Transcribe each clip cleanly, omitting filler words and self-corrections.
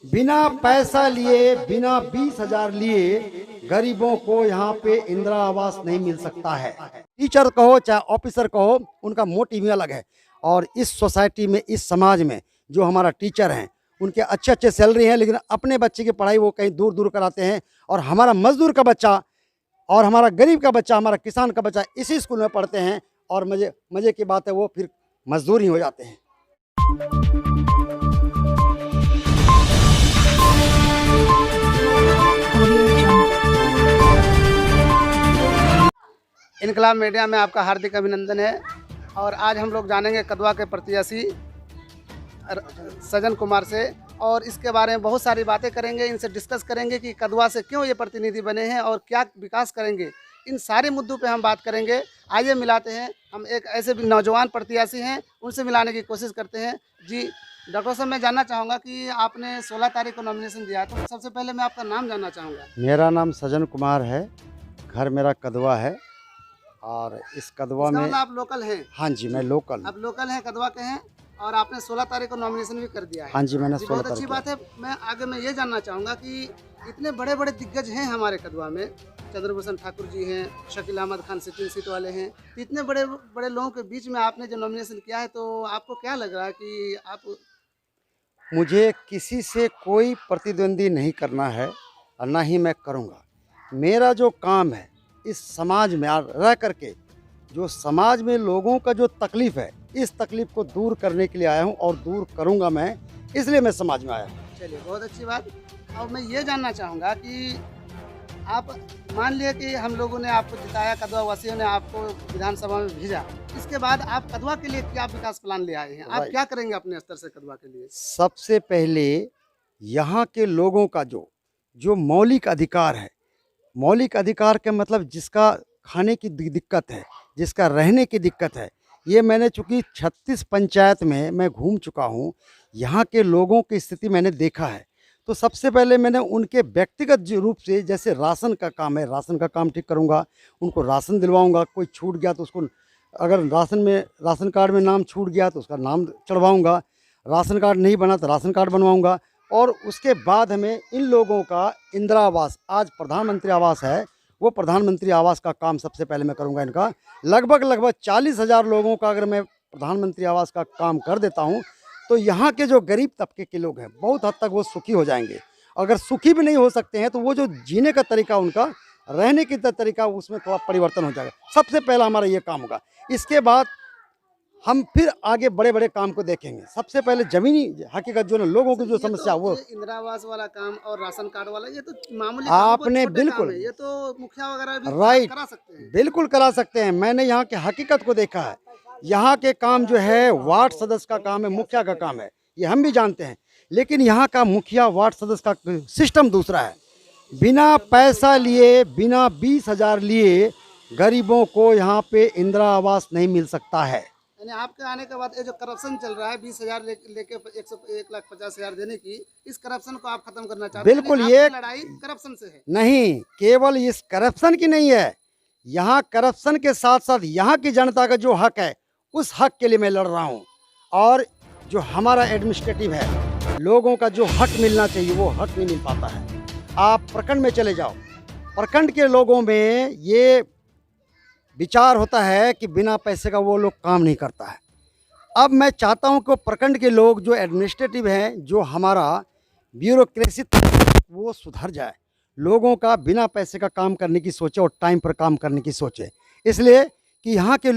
बिना पैसा लिए, बिना 20,000 लिए गरीबों को यहाँ पे इंदिरा आवास नहीं मिल सकता है। टीचर कहो चाहे ऑफिसर कहो, उनका मोटिव ही अलग है। और इस सोसाइटी में, इस समाज में जो हमारा टीचर हैं, उनके अच्छे अच्छे सैलरी हैं, लेकिन अपने बच्चे की पढ़ाई वो कहीं दूर दूर कराते हैं। और हमारा मजदूर का बच्चा और हमारा गरीब का बच्चा, हमारा किसान का बच्चा इसी स्कूल में पढ़ते हैं। और मजे मजे की बात है, वो फिर मजदूर ही हो जाते हैं। इनकलाब मीडिया में आपका हार्दिक अभिनंदन है। और आज हम लोग जानेंगे कदवा के प्रत्याशी सजन कुमार से, और इसके बारे में बहुत सारी बातें करेंगे। इनसे डिस्कस करेंगे कि कदवा से क्यों ये प्रतिनिधि बने हैं और क्या विकास करेंगे। इन सारे मुद्दों पे हम बात करेंगे। आइए मिलाते हैं, हम एक ऐसे भी नौजवान प्रत्याशी हैं, उनसे मिलाने की कोशिश करते हैं। जी डॉक्टर साहब, मैं जानना चाहूँगा कि आपने 16 तारीख को नॉमिनेशन दिया, तो सबसे पहले मैं आपका नाम जानना चाहूँगा। मेरा नाम सजन कुमार है, घर मेरा कदवा है। और इस कदवा इसका में मतलब आप लोकल हैं? हाँ जी, मैं लोकल। आप लोकल हैं, कदवा के हैं, और आपने 16 तारीख को नॉमिनेशन भी कर दिया है। हाँ जी, मैंने जी, 16 बहुत अच्छी तारीख बात है। मैं ये जानना चाहूँगा कि इतने बड़े बड़े दिग्गज हैं हमारे कदवा में, चंद्रभूषण ठाकुर जी हैं, शकील अहमद खान सिटिंग सीट वाले हैं, तो इतने बड़े बड़े लोगों के बीच में आपने जो नॉमिनेशन किया है, तो आपको क्या लग रहा है कि आप? मुझे किसी से कोई प्रतिद्वंदी नहीं करना है और ना ही मैं करूँगा। मेरा जो काम है इस समाज में रह करके, जो समाज में लोगों का जो तकलीफ़ है, इस तकलीफ़ को दूर करने के लिए आया हूँ और दूर करूँगा मैं, इसलिए मैं समाज में आया हूँ। चलिए, बहुत अच्छी बात। और मैं ये जानना चाहूँगा कि आप मान लिए कि हम लोगों ने आपको जिताया, कदवा वासियों ने आपको विधानसभा में भेजा, इसके बाद आप कदवा के लिए क्या विकास प्लान ले आए हैं? आप क्या करेंगे अपने स्तर से कदवा के लिए? सबसे पहले यहाँ के लोगों का जो मौलिक अधिकार है, मौलिक अधिकार के मतलब जिसका खाने की दिक्कत है, जिसका रहने की दिक्कत है, ये मैंने चूँकि 36 पंचायत में मैं घूम चुका हूँ, यहाँ के लोगों की स्थिति मैंने देखा है। तो सबसे पहले मैंने उनके व्यक्तिगत रूप से, जैसे राशन का काम है, राशन का काम ठीक करूँगा, उनको राशन दिलवाऊँगा। कोई छूट गया तो उसको, अगर राशन कार्ड में नाम छूट गया तो उसका नाम चढ़वाऊँगा, राशन कार्ड नहीं बना तो राशन कार्ड बनवाऊँगा। और उसके बाद हमें इन लोगों का इंदिरा आवास, आज प्रधानमंत्री आवास है, वो प्रधानमंत्री आवास का काम सबसे पहले मैं करूंगा। इनका लगभग 40,000 लोगों का अगर मैं प्रधानमंत्री आवास का काम कर देता हूं, तो यहाँ के जो गरीब तबके के लोग हैं, बहुत हद तक वो सुखी हो जाएंगे। अगर सुखी भी नहीं हो सकते हैं तो वो जो जीने का तरीका, उनका रहने की तरीका, उसमें थोड़ा परिवर्तन हो जाएगा। सबसे पहला हमारा ये काम होगा। इसके बाद हम फिर आगे बड़े बड़े काम को देखेंगे। सबसे पहले जमीनी हकीकत जो ना लोगों की जो समस्या, वो इंदिरा आवास वाला काम और राशन कार्ड वाला, ये तो मामूली आपने छोटे बिल्कुल काम है, ये तो मुखिया वगैरह भी राइट, करा सकते हैं। बिल्कुल करा सकते हैं। मैंने यहाँ के हकीकत को देखा है। यहाँ के काम जो है वार्ड सदस्य का काम है, मुखिया का काम है, ये हम भी जानते हैं। लेकिन यहाँ का मुखिया वार्ड सदस्य का सिस्टम दूसरा है। बिना पैसा लिए, बिना 20,000 लिए गरीबों को यहाँ पे इंदिरा आवास नहीं मिल सकता है। यानी आपके आने के बाद ये जो करप्शन चल रहा है, 20,000 लेके 1,50,000 देने की, इस करप्शन को आप खत्म करना चाहते हैं? बिल्कुल, यानी ये आपकी लड़ाई करप्शन से है? नहीं, केवल इस करप्शन की नहीं है, यहाँ करप्शन के साथ साथ यहाँ की जनता का जो हक है, उस हक के लिए मैं लड़ रहा हूँ। और जो हमारा एडमिनिस्ट्रेटिव है, लोगों का जो हक मिलना चाहिए, वो हक नहीं मिल पाता है। आप प्रखंड में चले जाओ, प्रखंड के लोगों में ये विचार होता है कि बिना पैसे का वो लोग काम नहीं करता है। अब मैं चाहता हूं कि प्रखंड के लोग, जो एडमिनिस्ट्रेटिव हैं, जो हमारा ब्यूरोक्रेसी, वो सुधर जाए, लोगों का बिना पैसे का काम करने की सोचे और टाइम पर काम करने की सोचे। इसलिए कि यहाँ के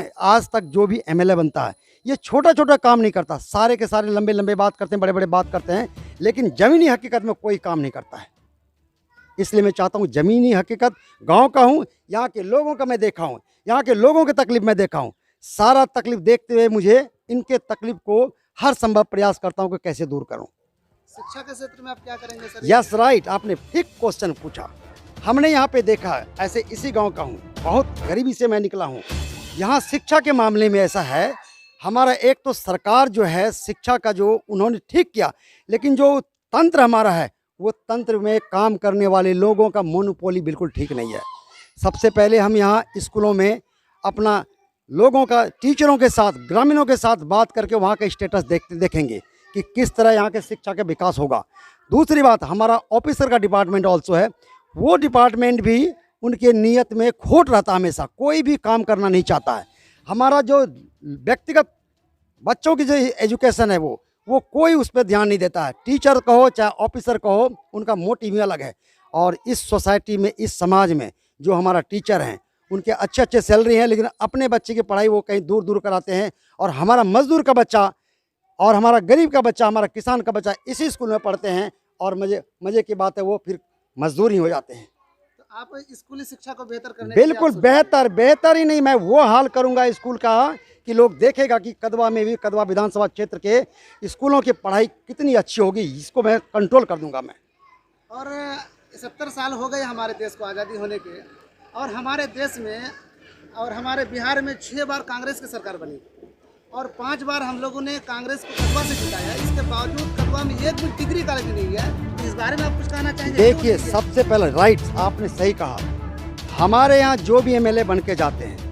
आज तक जो भी एमएलए बनता है, ये छोटा छोटा काम नहीं करता, सारे के सारे लंबे लंबे बात करते हैं, बड़े बड़े बात करते हैं, लेकिन ज़मीनी हकीकत में कोई काम नहीं करता है। इसलिए मैं चाहता हूँ ज़मीनी हकीकत, गांव का हूँ, यहाँ के लोगों का मैं देखा हूँ, यहाँ के लोगों की तकलीफ मैं देखा हूँ। सारा तकलीफ देखते हुए मुझे इनके तकलीफ को हर संभव प्रयास करता हूँ कि कैसे दूर करूँ। शिक्षा के क्षेत्र में आप क्या करेंगे सर? यस राइट, आपने ठीक क्वेश्चन पूछा। हमने यहाँ पे देखा है, ऐसे इसी गांव का हूँ, बहुत गरीबी से मैं निकला हूँ। यहाँ शिक्षा के मामले में ऐसा है, हमारा एक तो सरकार जो है शिक्षा का जो उन्होंने ठीक किया, लेकिन जो तंत्र हमारा है, वो तंत्र में काम करने वाले लोगों का मोनोपोली बिल्कुल ठीक नहीं है। सबसे पहले हम यहाँ स्कूलों में अपना लोगों का, टीचरों के साथ, ग्रामीणों के साथ बात करके वहाँ का स्टेटस देखेंगे कि किस तरह यहाँ के शिक्षा का विकास होगा। दूसरी बात, हमारा ऑफिसर का डिपार्टमेंट ऑल्सो है, वो डिपार्टमेंट भी उनके नीयत में खोट रहता है, हमेशा कोई भी काम करना नहीं चाहता है। हमारा जो व्यक्तिगत बच्चों की जो एजुकेशन है वो कोई उस पर ध्यान नहीं देता है। टीचर कहो चाहे ऑफिसर कहो, उनका मोटिव ही अलग है। और इस सोसाइटी में, इस समाज में जो हमारा टीचर हैं, उनके अच्छे अच्छे सैलरी हैं, लेकिन अपने बच्चे की पढ़ाई वो कहीं दूर दूर कराते हैं। और हमारा मजदूर का बच्चा और हमारा गरीब का बच्चा, हमारा किसान का बच्चा इसी स्कूल में पढ़ते हैं, और मज़े की बात है वो फिर मजदूर ही हो जाते हैं। तो आप स्कूली शिक्षा को बेहतर करने के लिए बिल्कुल आप सोच रहे हैं। बेहतर ही नहीं, मैं वो हाल करूंगा स्कूल का कि लोग देखेगा कि कदवा में भी, कदवा विधानसभा क्षेत्र के स्कूलों की पढ़ाई कितनी अच्छी होगी, इसको मैं कंट्रोल कर दूंगा मैं। और 70 साल हो गए हमारे देश को आज़ादी होने के, और हमारे देश में और हमारे बिहार में 6 बार कांग्रेस की सरकार बनी और 5 बार हम लोगों ने कांग्रेस को कदवा से जिताया। इसके बावजूद कदवा में एक भी डिग्री कॉलेज नहीं है। इस बारे में आप कुछ कहना चाहेंगे? देखिए, सबसे पहले राइट्स, आपने सही कहा, हमारे यहाँ जो भी एमएलए बन के जाते हैं,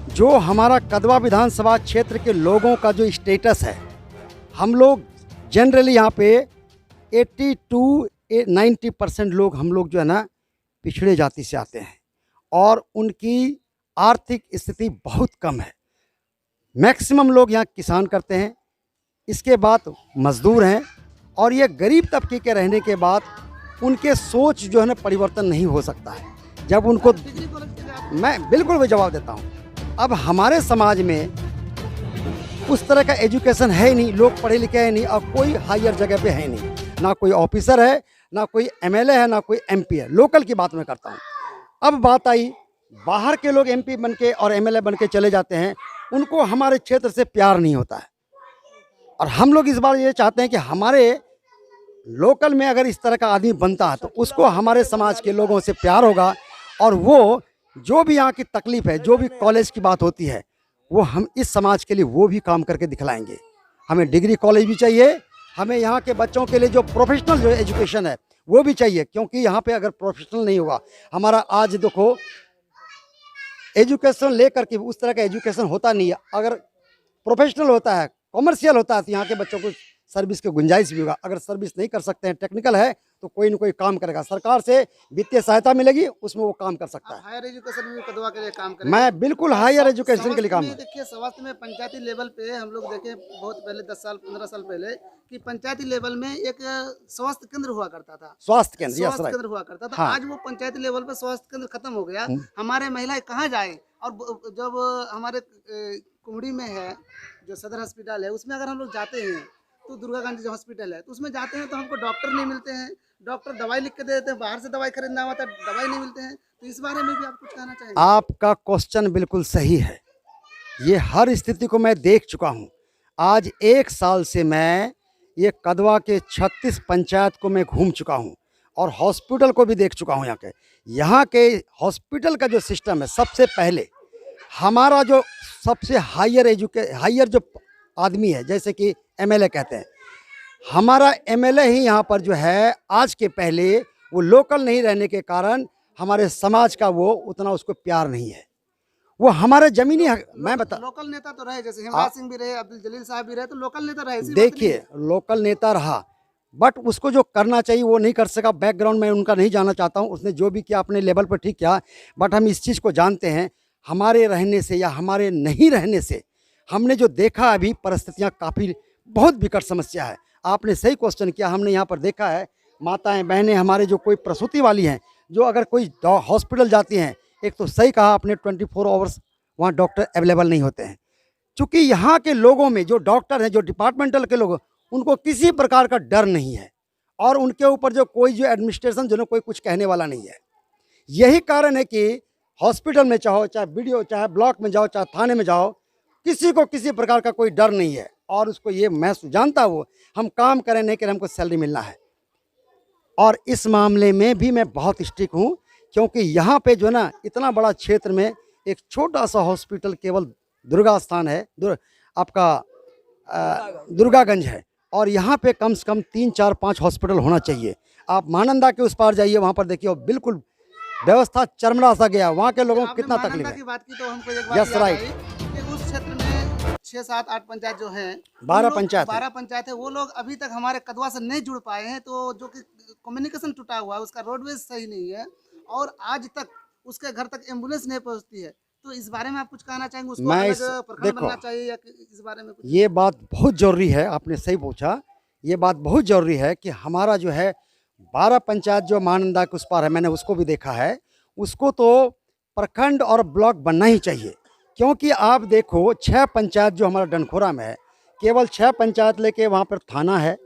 जो हमारा कदवा विधानसभा क्षेत्र के लोगों का जो स्टेटस है, हम लोग जनरली यहाँ पे 80 to 90% लोग, हम लोग जो है ना पिछड़े जाति से आते हैं, और उनकी आर्थिक स्थिति बहुत कम है। मैक्सिमम लोग यहाँ किसान करते हैं, इसके बाद मजदूर हैं, और ये गरीब तबके के रहने के बाद उनके सोच जो है ना परिवर्तन नहीं हो सकता है। जब उनको, डिग्री कॉलेज के लिए आप मैं बिल्कुल भी जवाब देता हूँ, अब हमारे समाज में उस तरह का एजुकेशन है ही नहीं, लोग पढ़े लिखे हैं नहीं, और कोई हायर जगह पे है नहीं, ना कोई ऑफिसर है, ना कोई एमएलए है, ना कोई एमपी है। लोकल की बात मैं करता हूँ। अब बात आई, बाहर के लोग एमपी बन के और एमएलए बन के चले जाते हैं, उनको हमारे क्षेत्र से प्यार नहीं होता है। और हम लोग इस बार ये चाहते हैं कि हमारे लोकल में अगर इस तरह का आदमी बनता है तो उसको हमारे समाज के लोगों से प्यार होगा, और वो जो भी यहाँ की तकलीफ़ है, जो भी कॉलेज की बात होती है, वो हम इस समाज के लिए वो भी काम करके दिखलाएंगे। हमें डिग्री कॉलेज भी चाहिए, हमें यहाँ के बच्चों के लिए जो प्रोफेशनल जो एजुकेशन है वो भी चाहिए, क्योंकि यहाँ पे अगर प्रोफेशनल नहीं होगा, हमारा आज देखो एजुकेशन लेकर के उस तरह का एजुकेशन होता नहीं है। अगर प्रोफेशनल होता है, कॉमर्शियल होता है, तो यहाँ के बच्चों को सर्विस की गुंजाइश भी होगा। अगर सर्विस नहीं कर सकते हैं, टेक्निकल है, तो कोई ना कोई काम करेगा, सरकार से वित्तीय सहायता मिलेगी, उसमें वो काम कर सकता आप है। हायर एजुकेशन में भी कदवा के लिए काम करें। मैं बिल्कुल हायर एजुकेशन के लिए काम। देखिए, स्वास्थ्य में पंचायती लेवल पे हम लोग देखें बहुत पहले 10 साल 15 साल पहले कि पंचायती लेवल में एक स्वास्थ्य केंद्र हुआ करता था। स्वास्थ्य केंद्र, यस स्वास्थ्य राइट। केंद्र हुआ करता था। हाँ। आज वो पंचायती लेवल पे स्वास्थ्य केंद्र खत्म हो गया। हमारे महिलाएं कहाँ जाएं? और जब हमारे कुमड़ी में है जो सदर हॉस्पिटल है, उसमें अगर हम लोग जाते हैं तो दुर्गा गांधी जो हॉस्पिटल है, तो उसमें जाते हैं तो हमको डॉक्टर नहीं मिलते हैं। डॉक्टर दवाई लिख के दे देते हैं, बाहर से दवाई खरीदना होता है, दवाई नहीं मिलते हैं। तो इस बारे में भी आप कुछ कहना चाहेंगे? आपका क्वेश्चन बिल्कुल सही है। ये हर स्थिति को मैं देख चुका हूँ। आज 1 साल से मैं ये कदवा के 36 पंचायत को मैं घूम चुका हूँ, और हॉस्पिटल को भी देख चुका हूँ। यहाँ के हॉस्पिटल का जो सिस्टम है, सबसे पहले हमारा जो सबसे हायर जो आदमी है, जैसे कि एमएलए कहते हैं, हमारा एमएलए ही यहाँ पर जो है, आज के पहले वो लोकल नहीं रहने के कारण हमारे समाज का वो उतना उसको प्यार नहीं है। वो हमारे जमीनी मैं बता, लोकल नेता तो रहे, जैसे हिमराज सिंह भी रहे, अब्दुल जलील साहब भी रहे, तो लोकल नेता रहे। ऐसी बात नहीं देखिए, है। लोकल नेता रहा, बट उसको जो करना चाहिए वो नहीं कर सका। बैकग्राउंड में उनका नहीं जाना चाहता हूँ, उसने जो भी किया अपने लेवल पर ठीक किया, बट हम इस चीज़ को जानते हैं, हमारे रहने से या हमारे नहीं रहने से हमने जो देखा अभी परिस्थितियाँ काफ़ी बहुत विकट समस्या है। आपने सही क्वेश्चन किया। हमने यहाँ पर देखा है, माताएं बहनें हमारे जो कोई प्रसूति वाली हैं, जो अगर कोई हॉस्पिटल जाती हैं, एक तो सही कहा आपने 24 आवर्स वहाँ डॉक्टर अवेलेबल नहीं होते हैं। चूँकि यहाँ के लोगों में जो डॉक्टर हैं, जो डिपार्टमेंटल के लोग, उनको किसी प्रकार का डर नहीं है, और उनके ऊपर जो कोई जो एडमिनिस्ट्रेशन जो कोई कुछ कहने वाला नहीं है। यही कारण है कि हॉस्पिटल में चाहे बीडीओ, चाहे ब्लॉक में जाओ, चाहे थाने में जाओ, किसी को किसी प्रकार का कोई डर नहीं है। और उसको ये मैं जानता हूँ, हम काम करें नहीं करें, हमको सैलरी मिलना है। और इस मामले में भी मैं बहुत स्ट्रिक्ट हूँ, क्योंकि यहाँ पे जो ना इतना बड़ा क्षेत्र में एक छोटा सा हॉस्पिटल केवल दुर्गा स्थान है, आपका दुर्गागंज है, और यहाँ पे कम से कम 3, 4, 5 हॉस्पिटल होना चाहिए। आप महानंदा के उस पार जाइए, वहाँ पर देखिए बिल्कुल व्यवस्था चरमरा सा गया, वहाँ के लोगों को आपने कितना महानंदा तकलीफ की है। बात की तो हमको एक बात यस याद राइट। आई कि उस क्षेत्र में 6, 7, 8 पंचायत जो हैं 12 पंचायत है। 12 पंचायत है, वो लोग अभी तक हमारे कदवा से नहीं जुड़ पाए हैं। तो जो कि कम्युनिकेशन टूटा हुआ है, उसका रोडवेज सही नहीं है और आज तक उसके घर तक एम्बुलेंस नहीं पहुंचती है। तो इस बारे में आप कुछ कहना चाहेंगे? उसको मैं अलग इस प्रखंड देखो बनना चाहिए या इस बारे में कुछ? ये बात बहुत ज़रूरी है, आपने सही पूछा। ये बात बहुत ज़रूरी है कि हमारा जो है 12 पंचायत जो महानंदा के उस पार है, मैंने उसको भी देखा है, उसको तो प्रखंड और ब्लॉक बनना ही चाहिए। क्योंकि आप देखो 6 पंचायत जो हमारा डनखोरा में है, केवल 6 पंचायत लेके वहाँ पर थाना है,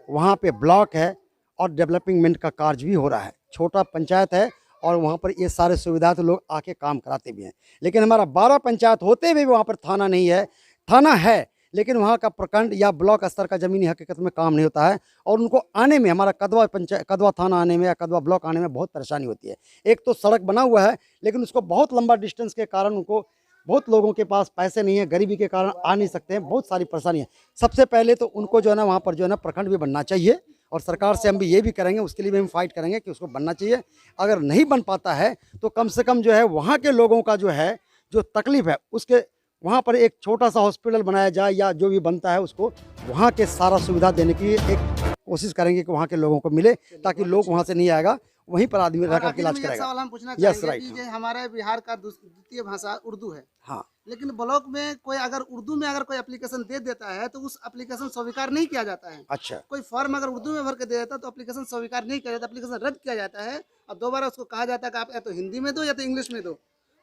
वहाँ पे ब्लॉक है और डेवलपमेंट का कार्य भी हो रहा है। छोटा पंचायत है और वहाँ पर ये सारे सुविधा तो लोग आके काम कराते भी हैं। लेकिन हमारा 12 पंचायत होते हुए भी वहाँ पर थाना नहीं है। थाना है लेकिन वहाँ का प्रखंड या ब्लॉक स्तर का ज़मीनी हकीकत में काम नहीं होता है और उनको आने में, हमारा कदवा पंचायत, कदवा थाना आने में या कदवा ब्लॉक आने में बहुत परेशानी होती है। एक तो सड़क बना हुआ है लेकिन उसको बहुत लंबा डिस्टेंस के कारण उनको, बहुत लोगों के पास पैसे नहीं है, गरीबी के कारण आ नहीं सकते हैं, बहुत सारी परेशानी है। सबसे पहले तो उनको जो है ना वहाँ पर जो है ना प्रखंड भी बनना चाहिए और सरकार से हम भी ये भी करेंगे, उसके लिए भी हम फाइट करेंगे कि उसको बनना चाहिए। अगर नहीं बन पाता है तो कम से कम जो है वहाँ के लोगों का जो है जो तकलीफ है उसके, वहाँ पर एक छोटा सा हॉस्पिटल बनाया जाए या जो भी बनता है उसको वहाँ के सारा सुविधा देने की एक कोशिश करेंगे कि वहाँ के लोगों को मिले, ताकि लोग वहाँ से नहीं आएगा, वहीं पर आदमी और रहकर आखिर इलाज में एक करेगा। सवाल हम पूछना यस चाहेंगे राइट। कि जो हमारे बिहार का द्वितीय भाषा उर्दू है, हाँ लेकिन ब्लॉक में कोई अगर उर्दू में अगर कोई एप्लीकेशन दे देता है तो उस एप्लीकेशन स्वीकार नहीं किया जाता है। अच्छा कोई फॉर्म अगर उर्दू में भर के दे देता है तो एप्लीकेशन स्वीकार नहीं किया जाता, एप्लीकेशन रद्द किया जाता है और दोबारा उसको कहा जाता है कि आप या तो हिंदी में दो या तो इंग्लिश में दो।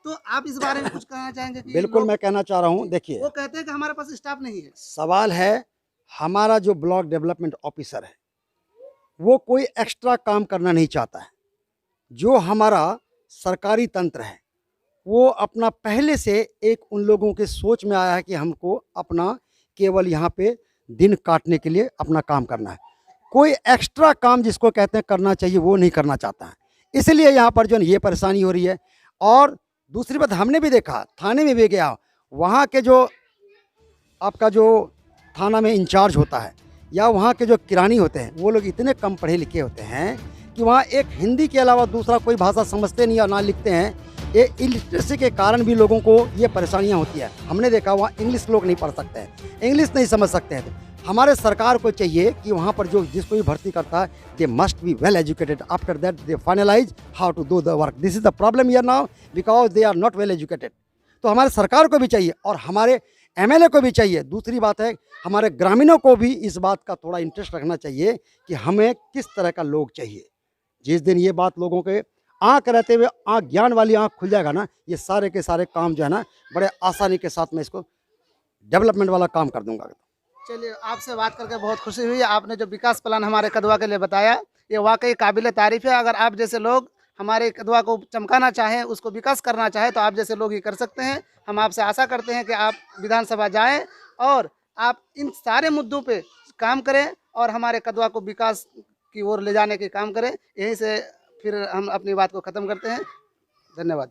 तो आप इस बारे में कुछ कहना चाहेंगे कि बिल्कुल लोग, मैं कहना चाह रहा हूँ, देखिए वो कहते हैं कि हमारे पास स्टाफ नहीं है। सवाल है, हमारा जो ब्लॉक डेवलपमेंट ऑफिसर है वो कोई एक्स्ट्रा काम करना नहीं चाहता है। जो हमारा सरकारी तंत्र है वो अपना पहले से एक उन लोगों के सोच में आया है कि हमको अपना केवल यहाँ पे दिन काटने के लिए अपना काम करना है। कोई एक्स्ट्रा काम जिसको कहते हैं करना चाहिए वो नहीं करना चाहता है, इसलिए यहाँ पर जो है ये परेशानी हो रही है। और दूसरी बात हमने भी देखा, थाने में भी गया, वहाँ के जो आपका जो थाना में इंचार्ज होता है या वहाँ के जो किरानी होते हैं वो लोग इतने कम पढ़े लिखे होते हैं कि वहाँ एक हिंदी के अलावा दूसरा कोई भाषा समझते नहीं और ना लिखते हैं। ये इलिटरेसी के कारण भी लोगों को ये परेशानियाँ होती है। हमने देखा वहाँ इंग्लिश लोग नहीं पढ़ सकते हैं, इंग्लिश नहीं समझ सकते हैं। तो हमारे सरकार को चाहिए कि वहाँ पर जो जिसको भी भर्ती करता है they must be well educated, after that they finalize how to do the work. This is the problem here now because they are not well educated. तो हमारे सरकार को भी चाहिए और हमारे एमएलए को भी चाहिए। दूसरी बात है हमारे ग्रामीणों को भी इस बात का थोड़ा इंटरेस्ट रखना चाहिए कि हमें किस तरह का लोग चाहिए। जिस दिन ये बात लोगों के आँख रहते हुए आँख, ज्ञान वाली आँख खुल जाएगा ना, ये सारे के सारे काम जो है ना बड़े आसानी के साथ मैं इसको डेवलपमेंट वाला काम कर दूंगा। चलिए, आपसे बात करके बहुत खुशी हुई। आपने जो विकास प्लान हमारे कदवा के लिए बताया ये वाकई काबिल तारीफ़ है। अगर आप जैसे लोग हमारे कदवा को चमकाना चाहें, उसको विकास करना चाहें तो आप जैसे लोग ही कर सकते हैं। हम आपसे आशा करते हैं कि आप विधानसभा जाएं और आप इन सारे मुद्दों पे काम करें और हमारे कदवा को विकास की ओर ले जाने के काम करें। यहीं से फिर हम अपनी बात को ख़त्म करते हैं। धन्यवाद।